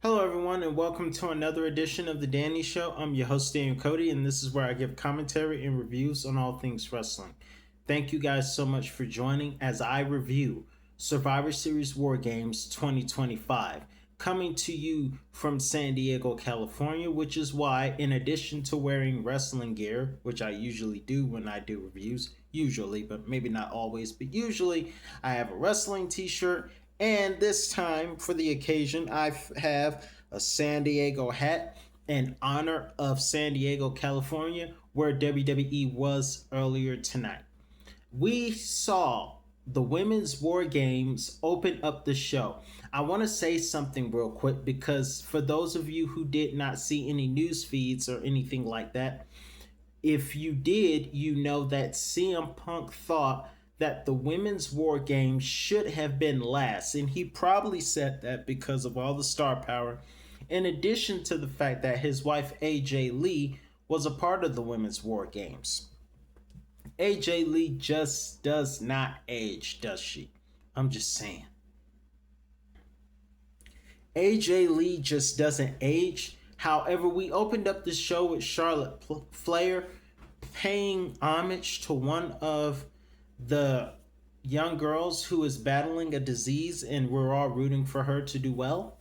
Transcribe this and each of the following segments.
Hello, everyone, and welcome to another edition of The Danny Show. I'm your host, Daniel Cody, and this is where I give commentary and reviews on all things wrestling. Thank you guys so much for joining as I review Survivor Series Wargames 2025, coming to you from San Diego, California, which is why, in addition to wearing wrestling gear, which I usually do when I do reviews, usually, but maybe not always, but usually, I have a wrestling t shirt. And this time, for the occasion, I have a San Diego hat in honor of San Diego, California, where WWE was earlier tonight. We saw the Women's War Games open up the show. I want to say something real quick because for those of you who did not see any news feeds or anything like that, if you did, you know that CM Punk thought that the Women's War Games should have been last. And he probably said that because of all the star power, in addition to the fact that his wife AJ Lee was a part of the Women's War Games. AJ Lee just does not age, does she? I'm just saying. AJ Lee just doesn't age. However, we opened up the show with Charlotte Flair paying homage to one of the young girls who is battling a disease, and we're all rooting for her to do well.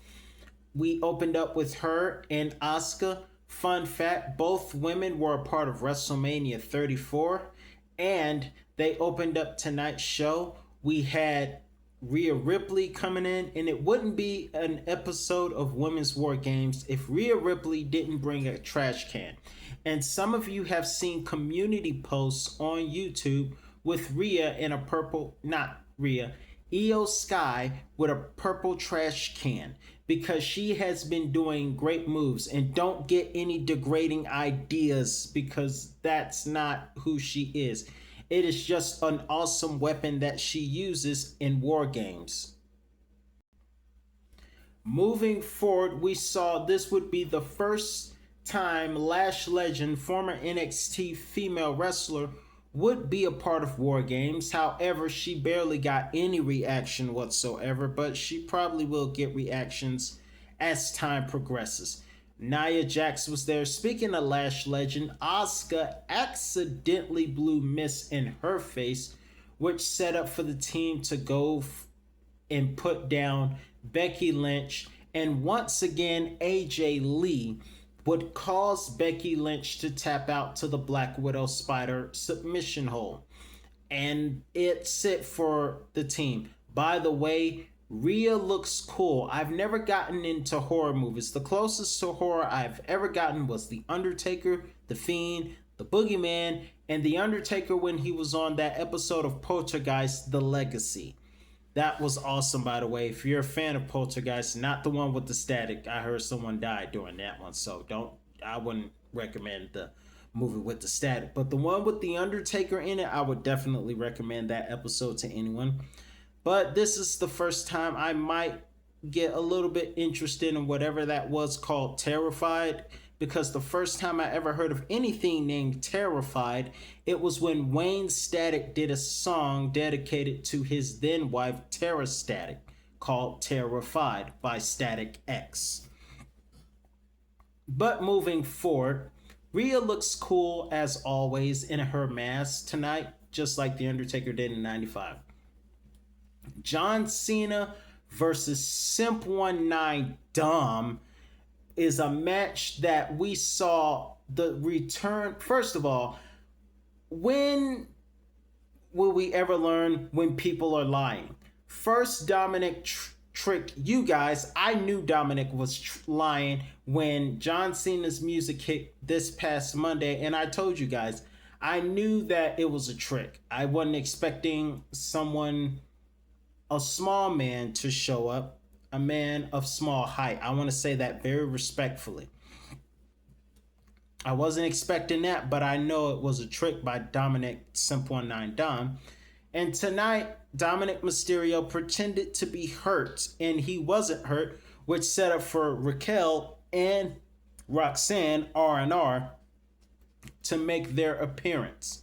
We opened up with her and Asuka. Fun fact, both women were a part of WrestleMania 34, and they opened up tonight's show. We had Rhea Ripley coming in, and it wouldn't be an episode of Women's War Games if Rhea Ripley didn't bring a trash can. And some of you have seen community posts on YouTube with Rhea in a purple, not Rhea, Io Sky with a purple trash can because she has been doing great moves. And don't get any degrading ideas because that's not who she is. It is just an awesome weapon that she uses in war games. Moving forward, we saw this would be the first time Lash Legend, former NXT female wrestler, would be a part of War Games. However, she barely got any reaction whatsoever, but she probably will get reactions as time progresses. Nia Jax was there. Speaking of Lash Legend, Asuka accidentally blew Miss in her face, which set up for the team to go and put down Becky Lynch. And once again, AJ Lee would cause Becky Lynch to tap out to the Black Widow Spider submission hold. And it's it for the team. By the way, Rhea looks cool. I've never gotten into horror movies. The closest to horror I've ever gotten was The Undertaker, The Fiend, The Boogeyman, and The Undertaker when he was on that episode of Poltergeist, The Legacy. That was awesome, by the way. If you're a fan of Poltergeist, not the one with the static. I heard someone died during that one, so I wouldn't recommend the movie with the static. But the one with The Undertaker in it, I would definitely recommend that episode to anyone. But this is the first time I might get a little bit interested in whatever that was called Terrified, because the first time I ever heard of anything named Terrified, it was when Wayne Static did a song dedicated to his then wife Tara Static called Terrified by Static X. But moving forward, Rhea looks cool as always in her mask tonight, just like The Undertaker did in 95. John Cena versus Simp 19 Dom is a match that we saw the return. First of all, when will we ever learn when people are lying? First, Dominic tricked you guys. I knew Dominic was lying when John Cena's music hit this past Monday, and I told you guys, I knew that it was a trick. I wasn't expecting a small man to show up, a man of small height. I want to say that very respectfully. I wasn't expecting that, but I know it was a trick by Dominic Simp 19 Dom. And tonight, Dominic Mysterio pretended to be hurt, and he wasn't hurt, which set up for Raquel and Roxanne R&R to make their appearance.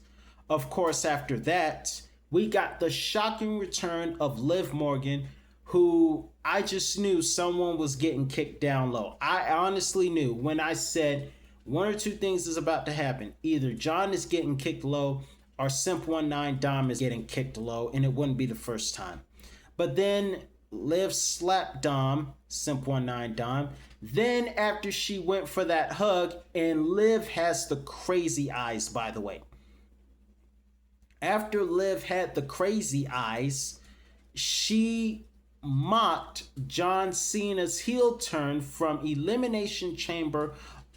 Of course, after that, we got the shocking return of Liv Morgan, who I just knew someone was getting kicked down low. I honestly knew when I said one or two things is about to happen. Either John is getting kicked low or Simp19 Dom is getting kicked low, and it wouldn't be the first time. But then Liv slapped Dom, Simp19 Dom. Then after she went for that hug, and Liv has the crazy eyes, by the way. After Liv had the crazy eyes, she mocked John Cena's heel turn from Elimination Chamber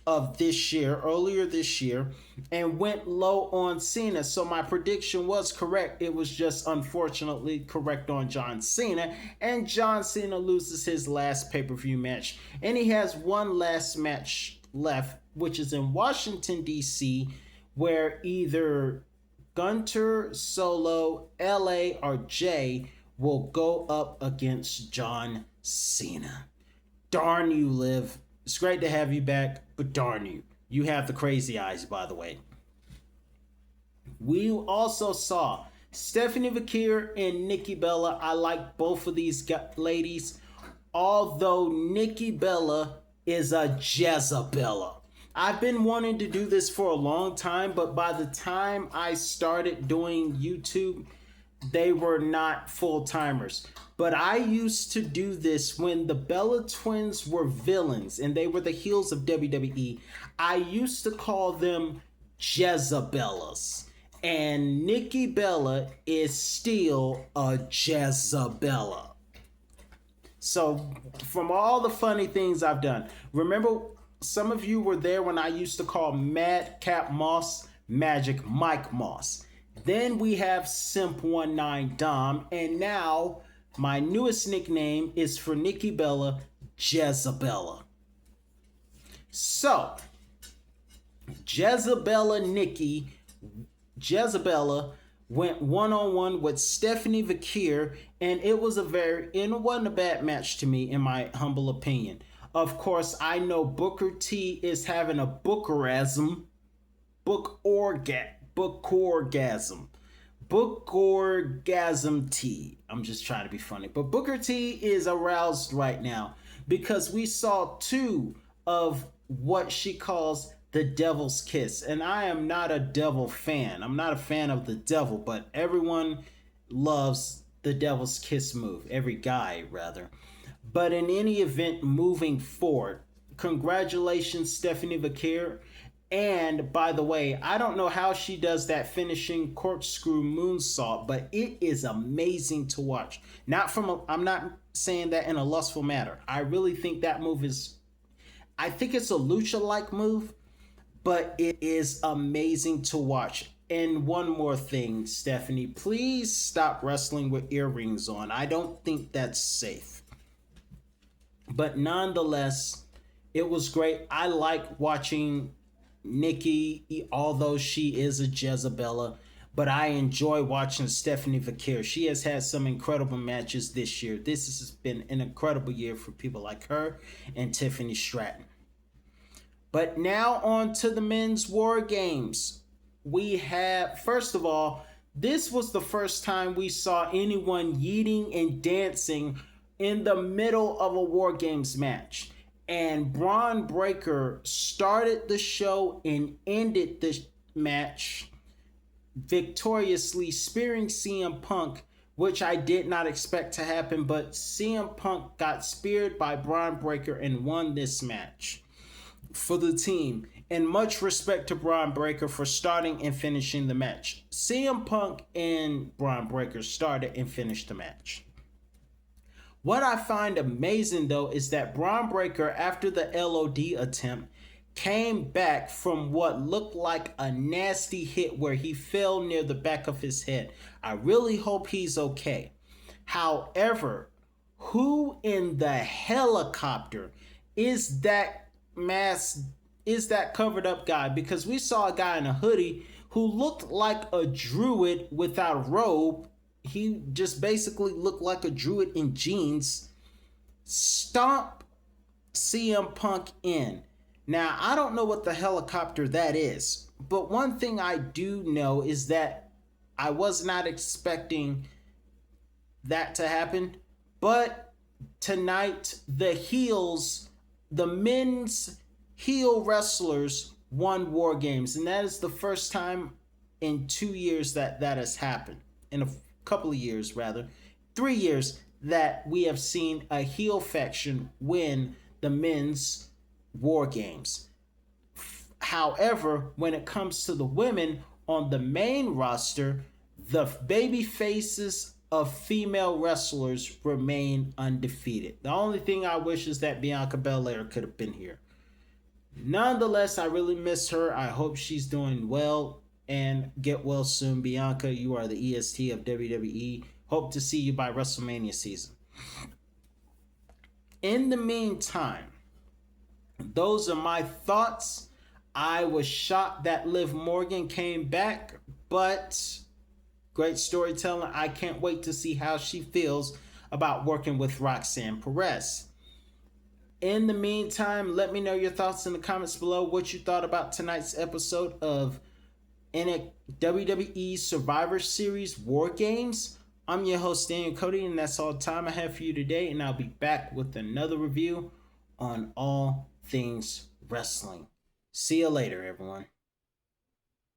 of this year, earlier this year, and went low on Cena. So my prediction was correct. It was just unfortunately correct on John Cena. And John Cena loses his last pay-per-view match. And he has one last match left, which is in Washington, D.C., where either Gunter, Solo, LA, or Jay will go up against John Cena. Darn you, Liv. It's great to have you back, but darn you. You have the crazy eyes, by the way. We also saw Stephanie Vakir and Nikki Bella. I like both of these ladies, although Nikki Bella is a Jezebella. I've been wanting to do this for a long time, but by the time I started doing YouTube, they were not full-timers. But I used to do this when the Bella Twins were villains and they were the heels of WWE. I used to call them Jezebellas. And Nikki Bella is still a Jezebella. So from all the funny things I've done, remember some of you were there when I used to call Madcap Moss Magic Mike Moss. Then we have Simp19 Dom, and now my newest nickname is for Nikki Bella, Jezebella. So, Jezebella went one-on-one with Stephanie Vakir, and it wasn't a bad match to me, in my humble opinion. Of course, I know Booker T is having a bookorgasm T. I'm just trying to be funny. But Booker T is aroused right now because we saw two of what she calls the devil's kiss. And I am not a devil fan. I'm not a fan of the devil, but everyone loves the devil's kiss move. Every guy, rather. But in any event, moving forward, congratulations, Stephanie Vakir. And by the way, I don't know how she does that finishing corkscrew moonsault, but it is amazing to watch. I'm not saying that in a lustful manner. I really think that move I think it's a lucha-like move, but it is amazing to watch. And one more thing, Stephanie, please stop wrestling with earrings on. I don't think that's safe. But nonetheless, it was great. I like watching Nikki, although she is a Jezebella, but I enjoy watching Stephanie Vakir. She has had some incredible matches this year. This has been an incredible year for people like her and Tiffany Stratton. But now on to the men's war games. We have, first of all, this was the first time we saw anyone yeeting and dancing in the middle of a war games match. And Braun Breaker started the show and ended the match victoriously, spearing CM Punk, which I did not expect to happen, but CM Punk got speared by Braun Breaker and won this match for the team. And much respect to Braun Breaker for starting and finishing the match. CM Punk and Braun Breaker started and finished the match. What I find amazing, though, is that Braun Breaker, after the LOD attempt, came back from what looked like a nasty hit where he fell near the back of his head. I really hope he's okay. However, who in the helicopter is that covered up guy? Because we saw a guy in a hoodie who looked like a druid without a robe. He just basically looked like a druid in jeans. Stomp CM Punk in. Now, I don't know what the helicopter that is, but one thing I do know is that I was not expecting that to happen. But tonight, the men's heel wrestlers won War Games, and that is the first time in 2 years that has happened. In a couple of years, rather, 3 years, that we have seen a heel faction win the men's War Games. However, when it comes to the women on the main roster, the baby faces of female wrestlers remain undefeated. The only thing I wish is that Bianca Belair could have been here. Nonetheless, I really miss her. I hope she's doing well and get well soon. Bianca, you are the EST of WWE. Hope to see you by WrestleMania season. In the meantime, those are my thoughts. I was shocked that Liv Morgan came back, but great storytelling. I can't wait to see how she feels about working with Roxanne Perez. In the meantime, let me know your thoughts in the comments below, what you thought about tonight's episode of WWE Survivor Series Wargames. I'm your host, Daniel Cody, and that's all the time I have for you today, and I'll be back with another review on all things wrestling. See you later, everyone.